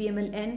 PMLN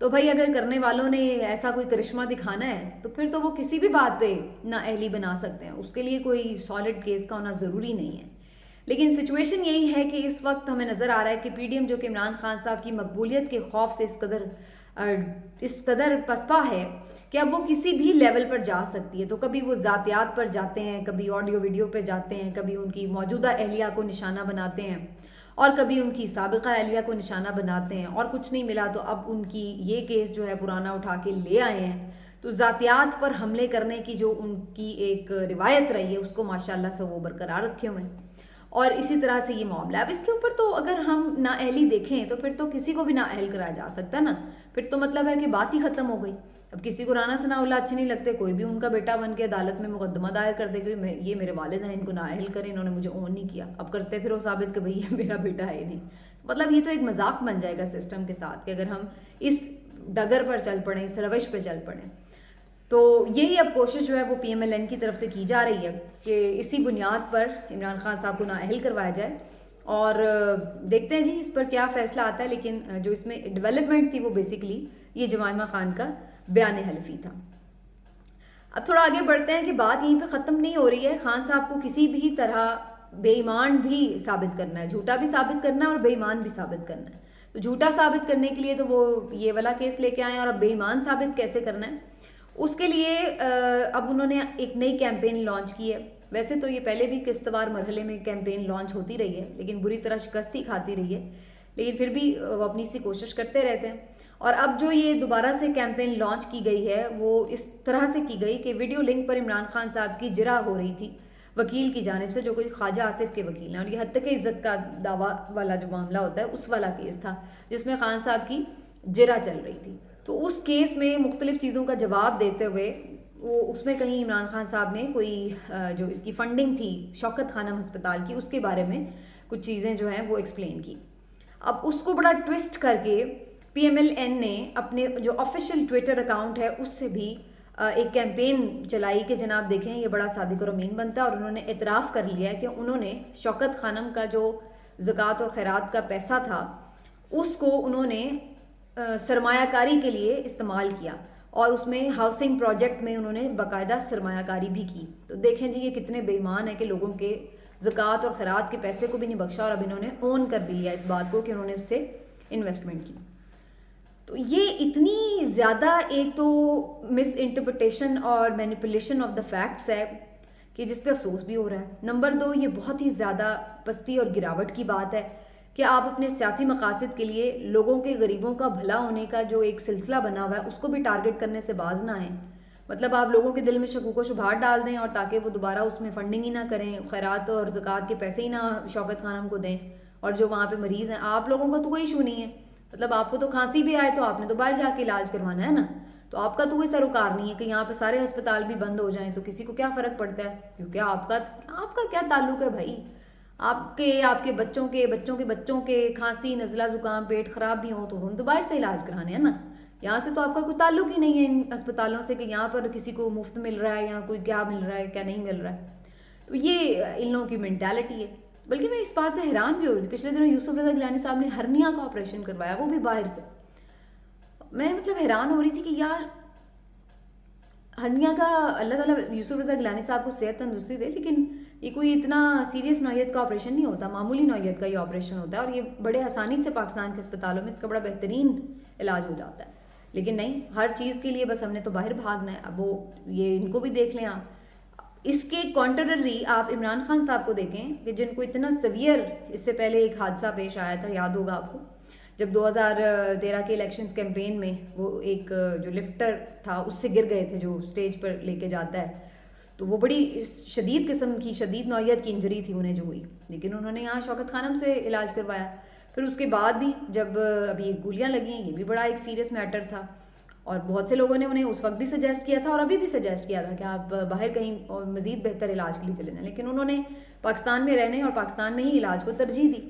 تو بھائی اگر کرنے والوں نے ایسا کوئی کرشمہ دکھانا ہے تو پھر تو وہ کسی بھی بات پہ نااہلی بنا سکتے ہیں، اس کے لیے کوئی سالڈ کیس کا ہونا ضروری نہیں ہے۔ لیکن سچویشن یہی ہے کہ اس وقت ہمیں نظر آ رہا ہے کہ پی ڈی ایم جو کہ عمران خان صاحب کی مقبولیت کے خوف سے اس قدر پسپا ہے کہ اب وہ کسی بھی لیول پر جا سکتی ہے۔ تو کبھی وہ ذاتیات پر جاتے ہیں، کبھی آڈیو ویڈیو پہ جاتے ہیں، کبھی ان کی موجودہ اہلیہ کو نشانہ بناتے ہیں، اور کبھی ان کی سابقہ اہلیہ کو نشانہ بناتے ہیں، اور کچھ نہیں ملا تو اب ان کی یہ کیس جو ہے پرانا اٹھا کے لے آئے ہیں۔ تو ذاتیات پر حملے کرنے کی جو ان کی ایک روایت رہی ہے اس کو ماشاءاللہ سے وہ برقرار رکھے ہوئے ہیں، اور اسی طرح سے یہ معاملہ ہے۔ اب اس کے اوپر تو اگر ہم نااہلی دیکھیں تو پھر تو کسی کو بھی نااہل کرایا جا سکتا ہے نا، پھر تو مطلب ہے کہ بات ہی ختم ہو گئی۔ اب کسی کو رانا ثناء اللہ اچھے نہیں لگتے، کوئی بھی ان کا بیٹا بن کے عدالت میں مقدمہ دائر کر دے کہ یہ میرے والد ہیں، ان کو نااہل کریں، انہوں نے مجھے اون نہیں کیا، اب کرتے پھر وہ ثابت کہ بھئی یہ میرا بیٹا ہے ہی نہیں۔ مطلب یہ تو ایک مذاق بن جائے گا سسٹم کے ساتھ کہ اگر ہم اس ڈگر پر چل پڑیں، اس روش پہ چل پڑیں۔ تو یہی اب کوشش جو ہے وہ پی ایم ایل این کی طرف سے کی جا رہی ہے کہ اسی بنیاد پر عمران خان صاحب کو نااہل کروایا جائے، اور دیکھتے ہیں جی اس پر کیا فیصلہ آتا ہے۔ لیکن جو اس میں ڈیولپمنٹ تھی وہ بیسیکلی یہ جمائمہ خان کا بیان حلفی تھا۔ اب تھوڑا آگے بڑھتے ہیں کہ بات یہیں پہ ختم نہیں ہو رہی ہے، خان صاحب کو کسی بھی طرح بے ایمان بھی ثابت کرنا ہے، جھوٹا بھی ثابت کرنا ہے اور بے ایمان بھی ثابت کرنا ہے۔ تو جھوٹا ثابت کرنے کے لیے تو وہ یہ والا کیس لے کے آئے ہیں، اور اب بے ایمان ثابت کیسے کرنا ہے اس کے لیے اب انہوں نے ایک نئی کیمپین لانچ کی ہے۔ ویسے تو یہ پہلے بھی قسطوار مرحلے میں کیمپین لانچ ہوتی رہی ہے، لیکن بری طرح شکست ہی کھاتی رہی ہے، لیکن پھر بھی وہ اپنی سی کوشش کرتے رہتے ہیں۔ اور اب جو یہ دوبارہ سے کیمپین لانچ کی گئی ہے وہ اس طرح سے کی گئی کہ ویڈیو لنک پر عمران خان صاحب کی جرح ہو رہی تھی وکیل کی جانب سے، جو کوئی خواجہ آصف کے وکیل ہیں، اور یہ حد تک عزت کا دعویٰ والا جو معاملہ ہوتا ہے اس والا کیس تھا جس میں خان صاحب کی جرح چل رہی تھی۔ تو اس کیس میں مختلف چیزوں کا جواب دیتے ہوئے وہ اس میں کہیں عمران خان صاحب نے کوئی جو اس کی فنڈنگ تھی شوکت خانم ہسپتال کی، اس کے بارے میں کچھ چیزیں جو ہیں وہ ایکسپلین کی۔ اب اس کو بڑا ٹویسٹ کر کے پی ایم ایل این نے اپنے جو آفیشیل ٹویٹر اکاؤنٹ ہے اس سے بھی ایک کیمپین چلائی کہ جناب دیکھیں یہ بڑا صادق اور امین بنتا ہے، اور انہوں نے اعتراف کر لیا ہے کہ انہوں نے شوکت خانم کا جو زکوٰۃ اور خیرات کا پیسہ تھا اس کو انہوں نے سرمایہ کاری کے لیے استعمال کیا، اور اس میں ہاؤسنگ پروجیکٹ میں انہوں نے باقاعدہ سرمایہ کاری بھی کی۔ تو دیکھیں جی یہ کتنے بے ایمان ہیں کہ لوگوں کے زکوٰۃ اور خیرات کے پیسے کو بھی نہیں بخشا، اور اب انہوں نے اون کر لیا اس بات کو کہ انہوں نے اس سے انویسٹمنٹ کی۔ تو یہ اتنی زیادہ ایک تو مس انٹرپریٹیشن اور مینیپولیشن آف دا فیکٹس ہے کہ جس پہ افسوس بھی ہو رہا ہے۔ نمبر 2، یہ بہت ہی زیادہ پستی اور گراوٹ کی بات ہے کہ آپ اپنے سیاسی مقاصد کے لیے لوگوں کے غریبوں کا بھلا ہونے کا جو ایک سلسلہ بنا ہوا ہے اس کو بھی ٹارگٹ کرنے سے باز نہ آئیں۔ مطلب آپ لوگوں کے دل میں شکوک و شبہات ڈال دیں اور تاکہ وہ دوبارہ اس میں فنڈنگ ہی نہ کریں، خیرات اور زکوٰۃ کے پیسے ہی نہ شوکت خانم کو دیں، اور جو وہاں پہ مریض ہیں آپ لوگوں کا تو کوئی ایشو نہیں ہے۔ مطلب آپ کو تو کھانسی بھی آئے تو آپ نے تو باہر جا کے علاج کروانا ہے نا، تو آپ کا تو کوئی سروکار نہیں ہے کہ یہاں پہ سارے ہسپتال بھی بند ہو جائیں تو کسی کو کیا فرق پڑتا ہے، کیونکہ آپ کا کیا تعلق ہے بھائی؟ آپ کے بچوں کے کھانسی، نزلہ، زکام، پیٹ خراب بھی ہوں تو انہوں نے تو باہر سے علاج کرانے ہیں نا، یہاں سے تو آپ کا کوئی تعلق ہی نہیں ہے ان اسپتالوں سے کہ یہاں پر کسی کو مفت مل رہا ہے یا کوئی کیا مل رہا ہے کیا نہیں مل رہا ہے۔ تو یہ ان لوگوں کی مینٹالٹی ہے۔ بلکہ میں اس بات پہ حیران بھی ہو رہی تھی، پچھلے دنوں یوسف رضا گیلانی صاحب نے ہرنیا کا آپریشن کروایا، وہ بھی باہر سے۔ میں مطلب حیران ہو رہی تھی کہ یار ہرنیا کا اللہ تعالیٰ یوسف رضا گیلانی صاحب کو صحت تندرستی دے، لیکن یہ کوئی اتنا سیریس نوعیت کا آپریشن نہیں ہوتا، معمولی نوعیت کا یہ آپریشن ہوتا ہے، اور یہ بڑے آسانی سے پاکستان کے اسپتالوں میں اس کا بڑا بہترین علاج ہو جاتا ہے۔ لیکن نہیں، ہر چیز کے لیے بس ہم نے تو باہر بھاگنا ہے۔ اب وہ یہ ان کو بھی دیکھ لیں آپ۔ اس کے کانٹرری آپ عمران خان صاحب کو دیکھیں کہ جن کو اتنا سیویئر، اس سے پہلے ایک حادثہ پیش آیا تھا، یاد ہوگا آپ کو، جب 2013 کے الیکشنز کیمپین میں وہ ایک جو لفٹر تھا اس سے گر گئے تھے جو سٹیج پر لے کے جاتا ہے، تو وہ بڑی شدید قسم کی، شدید نوعیت کی انجری تھی انہیں جو ہوئی، لیکن انہوں نے یہاں شوکت خانم سے علاج کروایا۔ پھر اس کے بعد بھی جب ابھی گولیاں لگی ہیں، یہ بھی بڑا ایک سیریس میٹر تھا، اور بہت سے لوگوں نے انہیں اس وقت بھی سجیسٹ کیا تھا اور ابھی بھی سجیسٹ کیا تھا کہ آپ باہر کہیں اور مزید بہتر علاج کے لیے چلے جائیں، لیکن انہوں نے پاکستان میں رہنے اور پاکستان میں ہی علاج کو ترجیح دی۔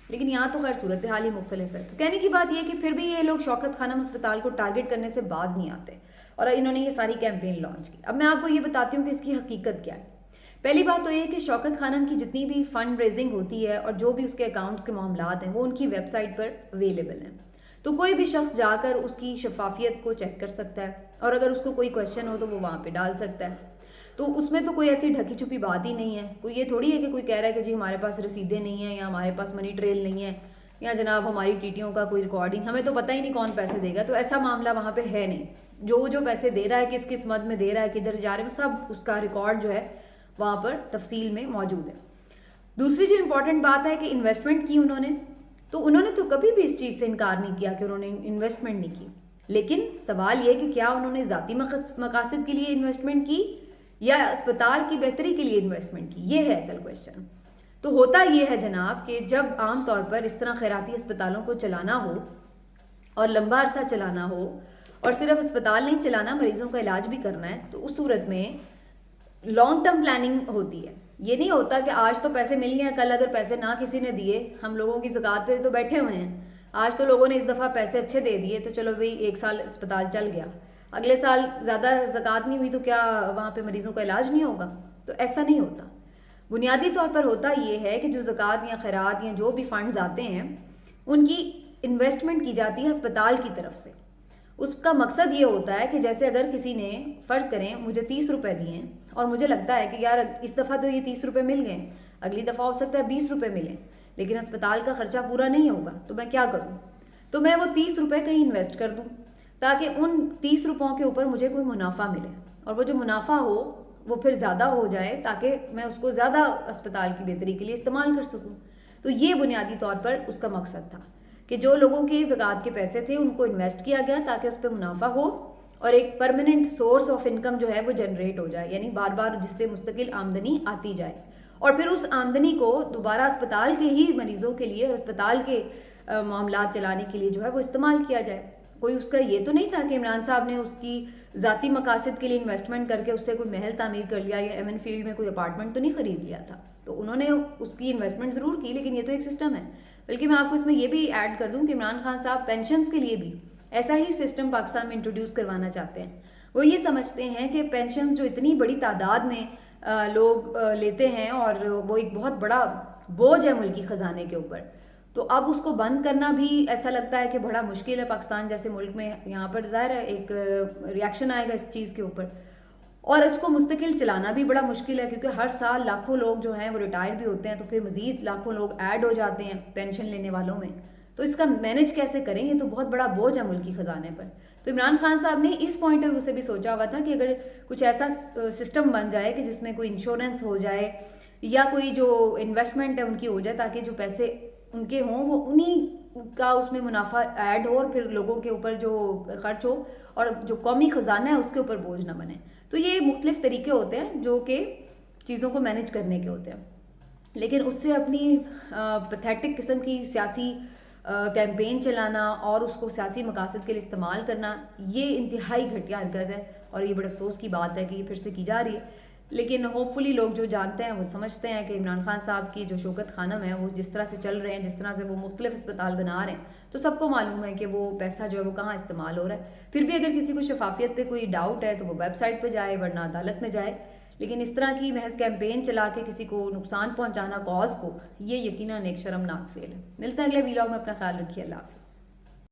لیکن یہاں تو خیر صورتحال ہی مختلف ہے۔ تو کہنے کی بات یہ کہ پھر بھی یہ لوگ شوکت خانم ہسپتال کو ٹارگٹ کرنے سے باز نہیں آتے، اور انہوں نے یہ ساری کیمپین لانچ کی۔ اب میں آپ کو یہ بتاتی ہوں کہ اس کی حقیقت کیا ہے۔ پہلی بات تو یہ کہ شوکت خانم کی جتنی بھی فنڈ ریزنگ ہوتی ہے اور جو بھی اس کے اکاؤنٹس کے معاملات ہیں وہ ان کی ویب سائٹ پر اویلیبل ہیں۔ تو کوئی بھی شخص جا کر اس کی شفافیت کو چیک کر سکتا ہے، اور اگر اس کو کوئی کویشچن ہو تو وہ وہاں پہ ڈال سکتا ہے. تو اس میں تو کوئی ایسی ڈھکی چھپی بات ہی نہیں ہے. کوئی یہ تھوڑی ہے کہ کوئی کہہ رہا ہے کہ جی ہمارے پاس رسیدیں نہیں ہیں، یا ہمارے پاس منی ٹریل نہیں ہے، یا جناب ہماری ٹیٹیوں کا کوئی ریکارڈنگ، ہمیں تو پتہ ہی نہیں کون پیسے دے گا. تو ایسا معاملہ وہاں پہ ہے نہیں. جو پیسے دے رہا ہے، کس کس مد میں دے رہا ہے، کدھر جا رہے ہیں، وہ سب اس کا ریکارڈ جو ہے وہاں پر تفصیل میں موجود ہے. دوسری جو امپورٹنٹ بات ہے کہ انویسٹمنٹ کی انہوں نے تو کبھی بھی اس چیز سے انکار نہیں کیا کہ انہوں نے انویسٹمنٹ نہیں کی. لیکن سوال یہ کہ کیا انہوں نے ذاتی مقاصد کے لیے انویسٹمنٹ کی یا اسپتال کی بہتری کے لیے انویسٹمنٹ کی، یہ ہے اصل کویشچن. تو ہوتا یہ ہے جناب کہ جب عام طور پر اس طرح خیراتی اسپتالوں کو چلانا ہو اور لمبا عرصہ چلانا ہو، اور صرف اسپتال نہیں چلانا، مریضوں کا علاج بھی کرنا ہے، تو اس صورت میں لانگ ٹرم پلاننگ ہوتی ہے. یہ نہیں ہوتا کہ آج تو پیسے مل گئے، کل اگر پیسے نہ کسی نے دیے، ہم لوگوں کی زکوٰۃ پہ تو بیٹھے ہوئے ہیں، آج تو لوگوں نے اس دفعہ پیسے اچھے دے دیے تو چلو بھئی 1 سال اسپتال چل گیا، اگلے سال زیادہ زکوٰۃ نہیں ہوئی تو کیا وہاں پہ مریضوں کا علاج نہیں ہوگا؟ تو ایسا نہیں ہوتا. بنیادی طور پر ہوتا یہ ہے کہ جو زکوٰۃ یا خیرات یا جو بھی فنڈز آتے ہیں ان کی انویسٹمنٹ کی جاتی ہے اسپتال کی طرف سے. اس کا مقصد یہ ہوتا ہے کہ جیسے اگر کسی نے فرض کریں مجھے 30 روپے دیے ہیں اور مجھے لگتا ہے کہ یار اس دفعہ تو یہ 30 روپے مل گئے، اگلی دفعہ ہو سکتا ہے 20 روپے ملیں، لیکن اسپتال کا خرچہ پورا نہیں ہوگا، تو میں کیا کروں؟ تو میں وہ 30 روپے کہیں انویسٹ کر دوں تاکہ ان 30 روپوں کے اوپر مجھے کوئی منافع ملے، اور وہ جو منافع ہو وہ پھر زیادہ ہو جائے تاکہ میں اس کو زیادہ اسپتال کی بہتری کے لیے استعمال کر سکوں. تو یہ بنیادی طور پر اس کا مقصد تھا کہ جو لوگوں کے زکوٰۃ کے پیسے تھے ان کو انویسٹ کیا گیا تاکہ اس پہ منافع ہو اور ایک پرماننٹ سورس آف انکم جو ہے وہ جنریٹ ہو جائے، یعنی بار بار جس سے مستقل آمدنی آتی جائے، اور پھر اس آمدنی کو دوبارہ اسپتال کے ہی مریضوں کے لیے اور اسپتال کے معاملات چلانے کے لیے جو ہے وہ استعمال کیا جائے. کوئی اس کا یہ تو نہیں تھا کہ عمران صاحب نے اس کی ذاتی مقاصد کے لیے انویسٹمنٹ کر کے اس سے کوئی محل تعمیر کر لیا یا ایمن فیلڈ میں کوئی اپارٹمنٹ تو نہیں خرید لیا تھا. تو انہوں نے اس کی انویسٹمنٹ ضرور کی، لیکن یہ تو ایک سسٹم ہے. بلکہ میں آپ کو اس میں یہ بھی ایڈ کر دوں کہ عمران خان صاحب پینشنز کے لیے بھی ایسا ہی سسٹم پاکستان میں انٹروڈیوس کروانا چاہتے ہیں. وہ یہ سمجھتے ہیں کہ پینشنز جو اتنی بڑی تعداد میں لوگ لیتے ہیں اور وہ ایک بہت بڑا بوجھ ہے ملکی خزانے کے اوپر، تو اب اس کو بند کرنا بھی ایسا لگتا ہے کہ بڑا مشکل ہے پاکستان جیسے ملک میں. یہاں پر ظاہر ہے ایک ریاکشن آئے گا اس چیز کے اوپر، اور اس کو مستقل چلانا بھی بڑا مشکل ہے کیونکہ ہر سال لاکھوں لوگ جو ہیں وہ ریٹائر بھی ہوتے ہیں، تو پھر مزید لاکھوں لوگ ایڈ ہو جاتے ہیں پینشن لینے والوں میں. تو اس کا مینج کیسے کریں؟ یہ تو بہت بڑا بوجھ ہے ملکی خزانے پر. تو عمران خان صاحب نے اس پوائنٹ آف ویو سے بھی سوچا ہوا تھا کہ اگر کچھ ایسا سسٹم بن جائے کہ جس میں کوئی انشورنس ہو جائے یا کوئی جو انویسٹمنٹ ہے ان کی ہو جائے تاکہ جو پیسے ان کے ہوں وہ انہی کا اس میں منافع ایڈ ہو اور پھر لوگوں کے اوپر جو خرچ ہو اور جو قومی خزانہ ہے اس کے اوپر بوجھ نہ بنے. تو یہ مختلف طریقے ہوتے ہیں جو کہ چیزوں کو مینج کرنے کے ہوتے ہیں، لیکن اس سے اپنی پیتھیٹک قسم کی سیاسی کیمپین چلانا اور اس کو سیاسی مقاصد کے لیے استعمال کرنا، یہ انتہائی گھٹیا حرکت ہے اور یہ بڑے افسوس کی بات ہے کہ یہ پھر سے کی جا رہی ہے. لیکن ہوپ فلی لوگ جو جانتے ہیں وہ سمجھتے ہیں کہ عمران خان صاحب کی جو شوکت خانم ہے وہ جس طرح سے چل رہے ہیں، جس طرح سے وہ مختلف اسپتال بنا رہے ہیں، تو سب کو معلوم ہے کہ وہ پیسہ جو ہے وہ کہاں استعمال ہو رہا ہے. پھر بھی اگر کسی کو شفافیت پہ کوئی ڈاؤٹ ہے تو وہ ویب سائٹ پہ جائے ورنہ عدالت میں جائے، لیکن اس طرح کی محض کیمپین چلا کے کسی کو نقصان پہنچانا کاز کو، یہ یقیناً ایک شرمناک فعل ہے. ملتا ہے اگلے ویلاگ میں، اپنا خیال رکھیے. اللہ حافظ.